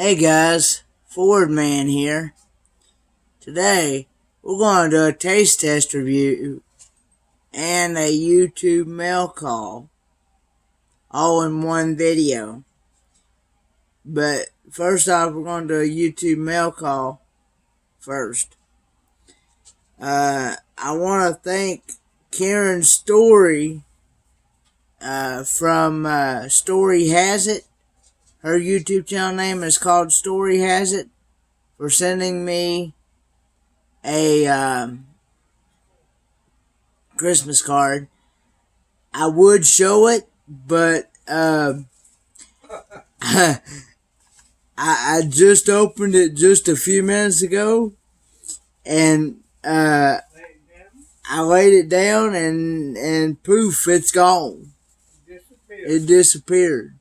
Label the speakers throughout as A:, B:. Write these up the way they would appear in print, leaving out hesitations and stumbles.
A: Hey guys, Ford Man here. Today, we're going to do a taste test review and a YouTube mail call all in one video. But first off, we're going to do a YouTube mail call first. I want to thank Karen Story from Story Has It. Her YouTube channel name is called Story Has It, for sending me a Christmas card. I would show it, but I just opened it just a few minutes ago, and I laid it down, and poof, it's gone. It disappeared.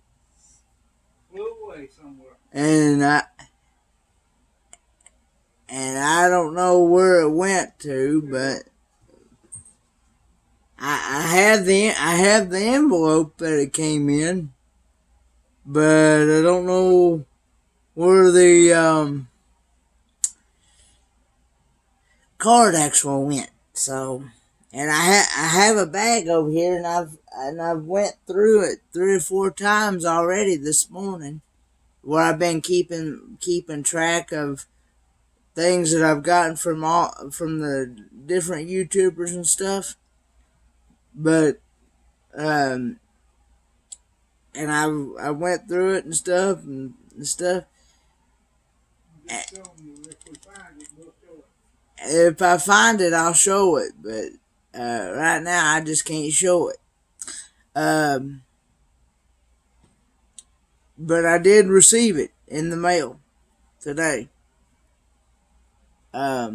B: Flew away somewhere.
A: And I don't know where it went to, but I have the envelope that it came in, but I don't know where the card actually went. So, and I have a bag over here, and I've went through it 3 or 4 times already this morning, where I've been keeping track of things that I've gotten from the different YouTubers and stuff. But and I went through it and stuff. If I find it, I'll show it. But right now, I just can't show it. But I did receive it in the mail today. About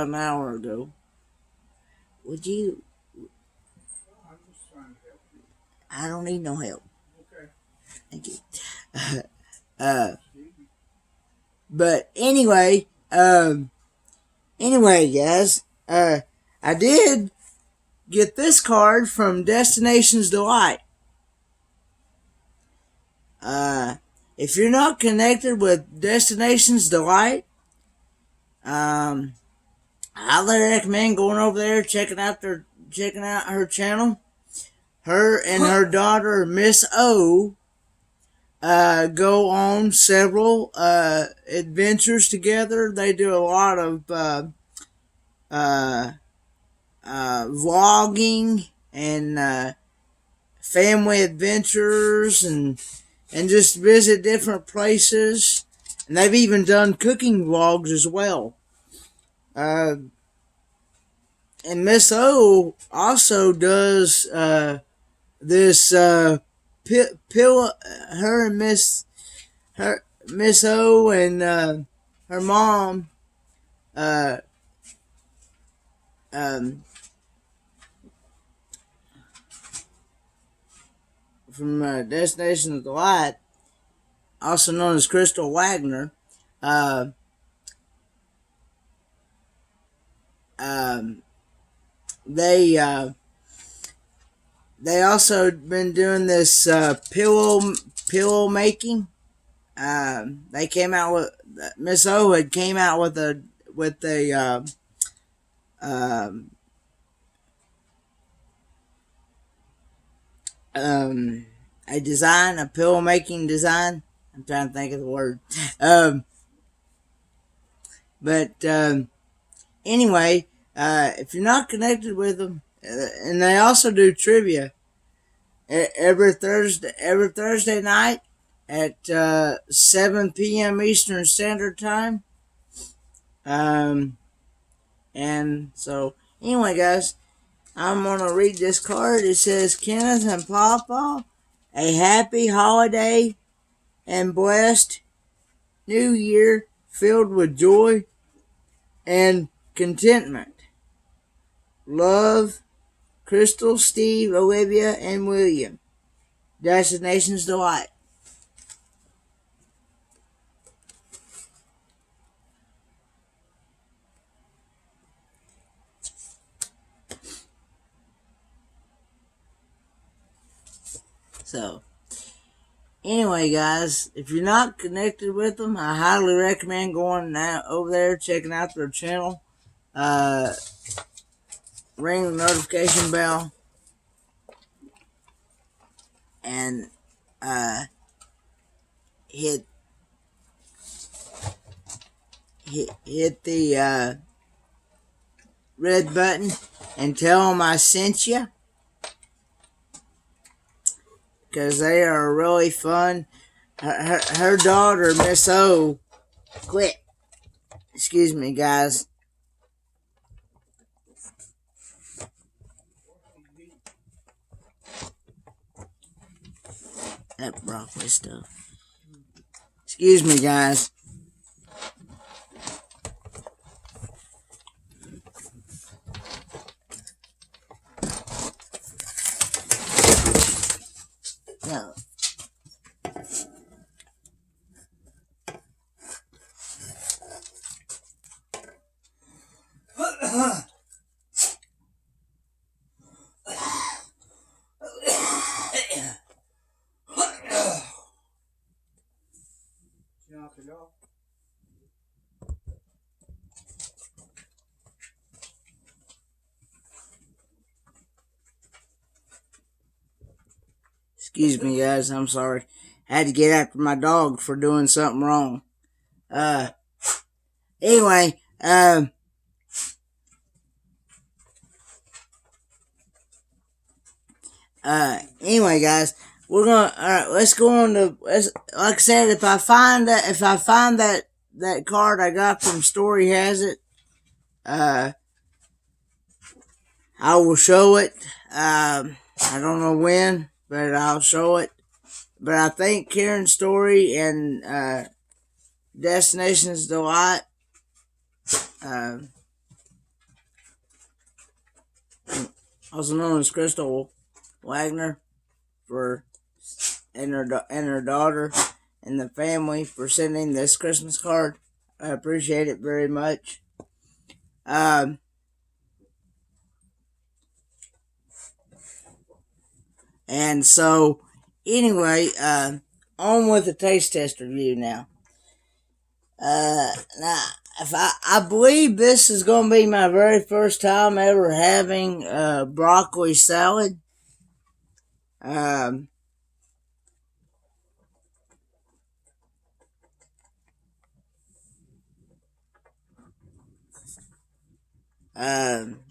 A: an hour ago. Would you?
B: I'm just trying to help you.
A: I don't need no help.
B: Okay.
A: Thank you. But anyway, guys, I did get this card from Destinations Delight. If you're not connected with Destinations Delight, I highly recommend going over there, checking out her channel. Her and her daughter, Miss O, go on several adventures together. They do a lot of vlogging and family adventures, and just visit different places. And they've even done cooking vlogs as well. And Miss O also does this pill. Her and Miss O and her mom um, from Destination of Delight, also known as Crystal Wagner. Uh, um, they also been doing this pillow making. They came out with Miss O had came out with a um, a pillow making design. I'm trying to think of the word. But anyway, if you're not connected with them, and they also do trivia every Thursday night at 7 p.m. Eastern Standard Time. And so anyway, guys, I'm gonna read this card. It says, Kenneth and Papa, a happy holiday and blessed New Year filled with joy and contentment. Love, Crystal, Steve, Olivia, and William. Destinations Delight. So, Anyway, guys, if you're not connected with them, I highly recommend going over there, checking out their channel. Ring the notification bell, and hit the red button and tell them I sent you, because they are really fun. Her daughter, Miss O, quit. Excuse me, guys. That broccoli stuff. Excuse me, guys. No.
B: Knock it off.
A: Excuse me, guys. I'm sorry. I had to get after my dog for doing something wrong. Anyway, anyway, guys, we're gonna, alright, let's go on to, like I said, if I find that card I got from Story Has It, I will show it. I don't know when, but I'll show it. But I think Karen's Story and, Destinations Delight, also known as Crystal Wagner, and her daughter and the family for sending this Christmas card. I appreciate it very much. And so, anyway, on with the taste test review now. Now, if I believe this is going to be my very first time ever having broccoli salad.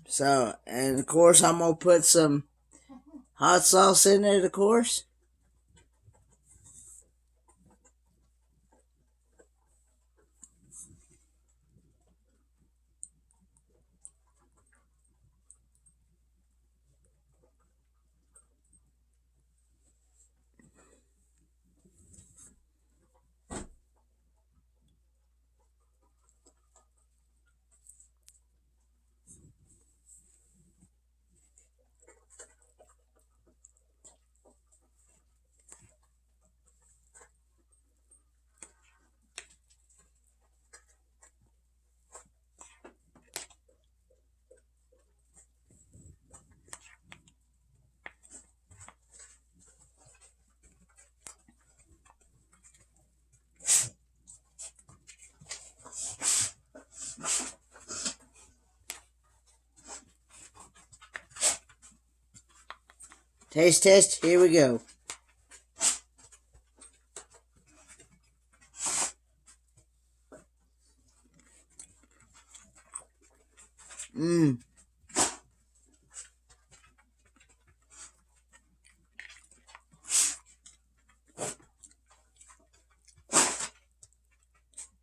A: So, and of course, I'm going to put some hot sauce in it, of course. Taste test, here we go.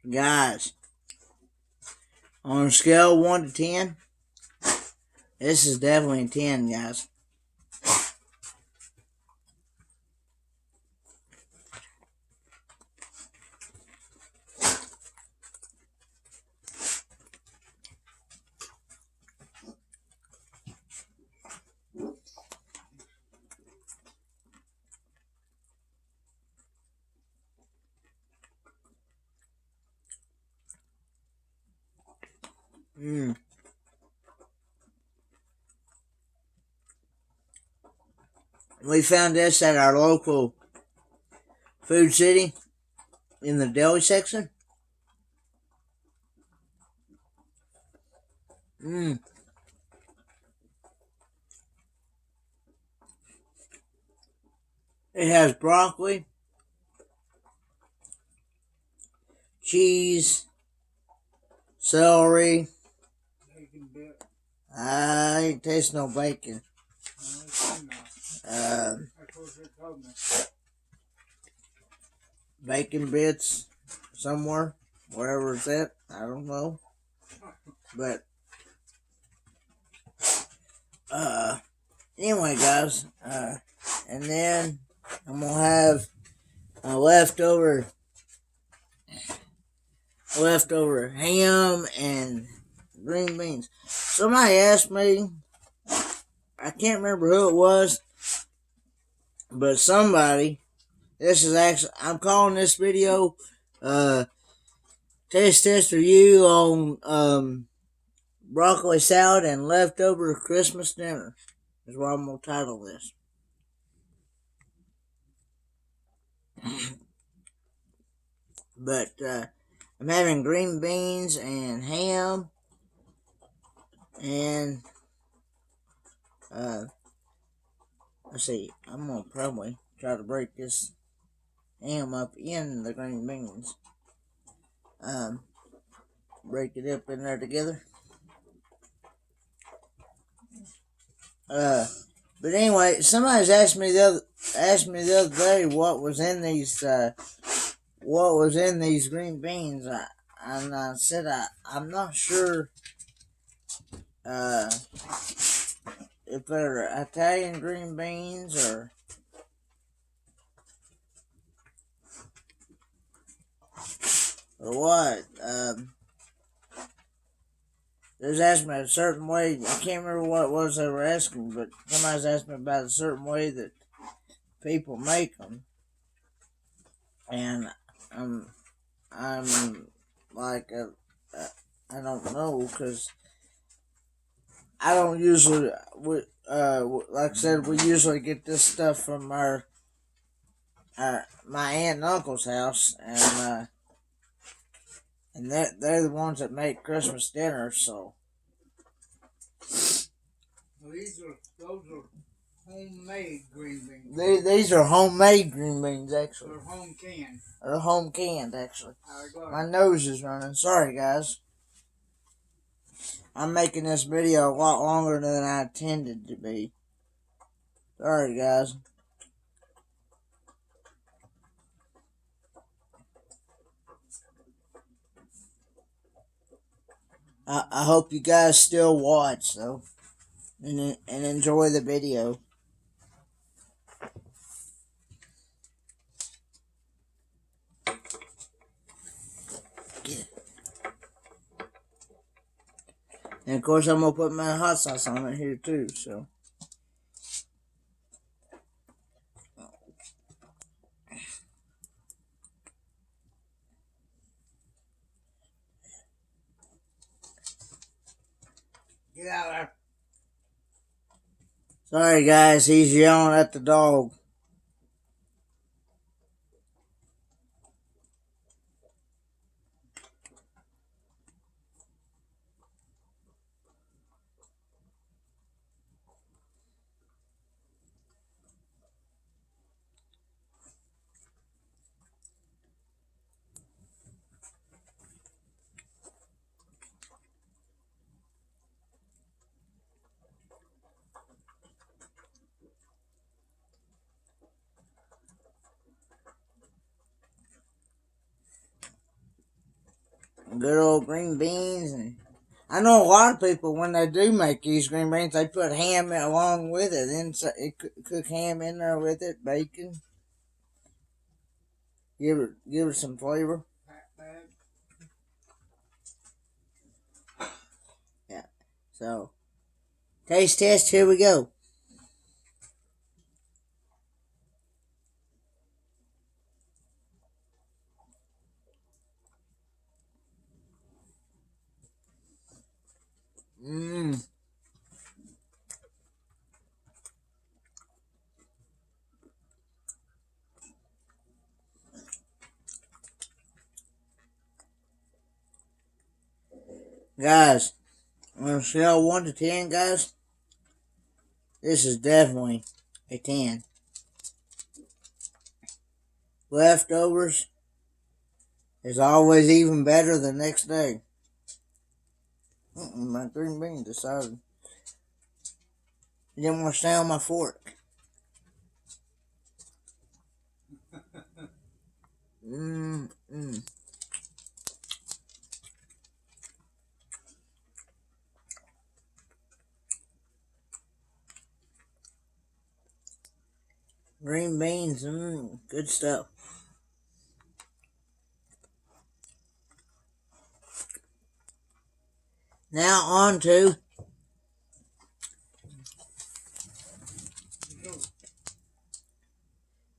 A: Guys, on a scale of 1 to 10, this is definitely a 10, guys. We found this at our local Food City in the deli section. Mmm. It has broccoli, cheese, celery.
B: Bacon bit.
A: I ain't taste no bacon.
B: No, it's not. That's what they told me.
A: Bacon bits somewhere, wherever it's at. I don't know. But anyway, guys, and then I'm gonna have a leftover ham and green beans. Somebody asked me, I can't remember who it was, but somebody. This is actually, I'm calling this video taste test review on broccoli salad and leftover Christmas dinner is what I'm gonna title this. But I'm having green beans and ham, and let's see, I'm gonna probably try to break this ham up in the green beans. Break it up in there together. But anyway, somebody's asked me the other day what was in these green beans. And I said I'm not sure if they're Italian green beans or what. They was asking me a certain way. I can't remember what it was they were asking, but somebody's asked me about a certain way that people make them, and I'm like I don't know, because I don't usually like I said, we usually get this stuff from my aunt and uncle's house, and they're the ones that make Christmas dinner. So
B: Well, those are homemade green beans.
A: these are homemade green beans, actually.
B: They're home canned.
A: They're home canned, actually.
B: I got
A: My
B: it.
A: nose is running. Sorry, guys. I'm making this video a lot longer than I intended to be. Sorry, guys. I hope you guys still watch, though, and enjoy the video. And of course, I'm gonna put my hot sauce on it here too. So,
B: Get out of there.
A: sorry, guys. He's yelling at the dog. Good old green beans, and I know a lot of people, when they do make these green beans, they put ham along with it. Then cook ham in there with it, bacon. Give it some flavor.
B: Pack bag.
A: Yeah. So, taste test. Here we go. Mmm. Guys, on a scale of 1 to 10, guys, this is definitely a 10. Leftovers is always even better the next day. My green bean decided it didn't want to stay on my fork. Green beans, good stuff. Now on to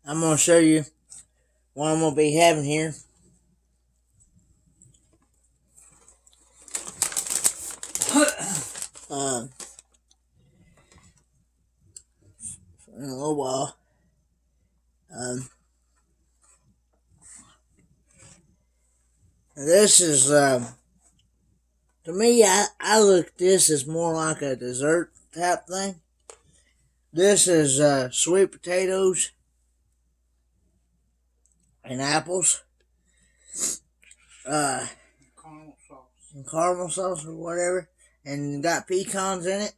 A: I'm going to show you what I'm going to be having here. For a little while. This is, to me, I look at this as more like a dessert type thing. This is sweet potatoes and apples.
B: Caramel sauce.
A: And caramel sauce or whatever. And got pecans in it.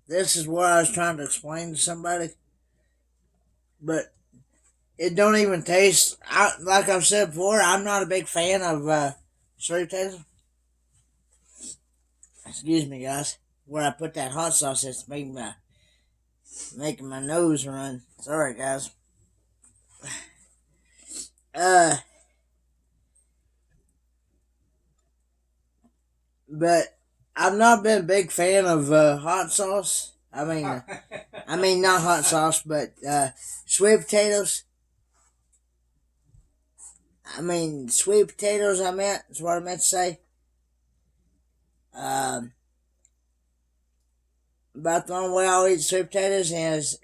A: This is what I was trying to explain to somebody. But it don't even taste, like I've said before, I'm not a big fan of sweet potatoes. Excuse me, guys. Where I put that hot sauce, it's making my nose run. Sorry, guys. But I've not been a big fan of hot sauce. I mean not hot sauce, but sweet potatoes. Sweet potatoes. Is what I meant to say. About the only way I'll eat sweet potatoes is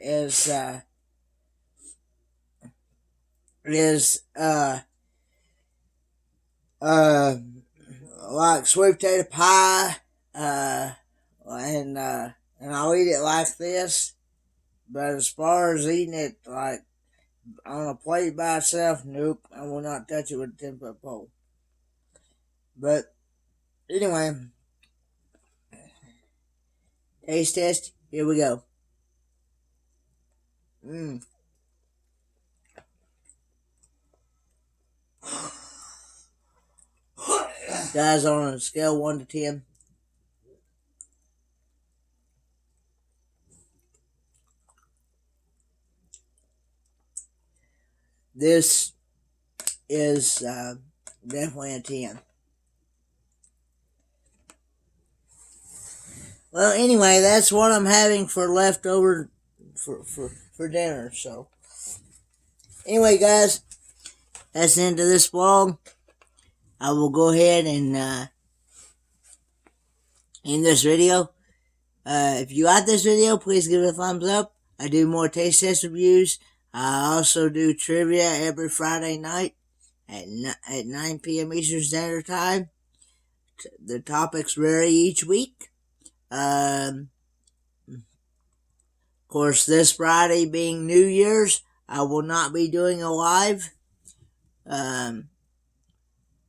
A: like sweet potato pie, and I'll eat it like this. But as far as eating it like on a plate by itself, nope, I will not touch it with a 10-foot pole. But anyway, taste test. Here we go. Guys, on a scale 1 to 10. This is definitely a 10. Well, anyway, that's what I'm having for leftover for dinner. So, anyway, guys, that's the end of this vlog. I will go ahead and end this video. If you like this video, please give it a thumbs up. I do more taste test reviews. I also do trivia every Friday night at 9 p.m. Eastern Standard Time. The topics vary each week. Of course, this Friday being New Year's, I will not be doing a live.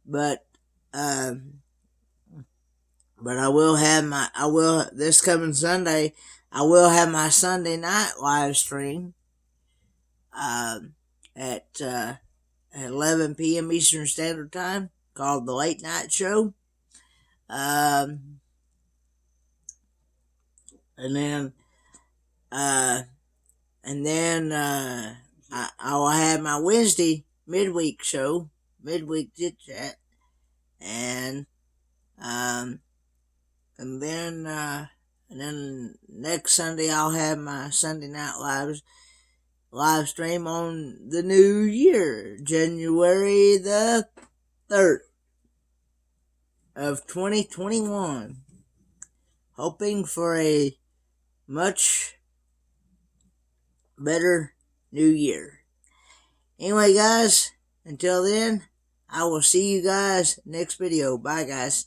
A: But I will have this coming Sunday, I will have my Sunday night live stream, at 11 p.m. Eastern Standard Time, called The Late Night Show. And then I will have my Wednesday midweek show, midweek chit chat, and then next Sunday I'll have my Sunday night live stream on the new year, January the 3rd of 2021. Hoping for a much better new year. Anyway, guys, until then, I will see you guys next video. Bye, guys.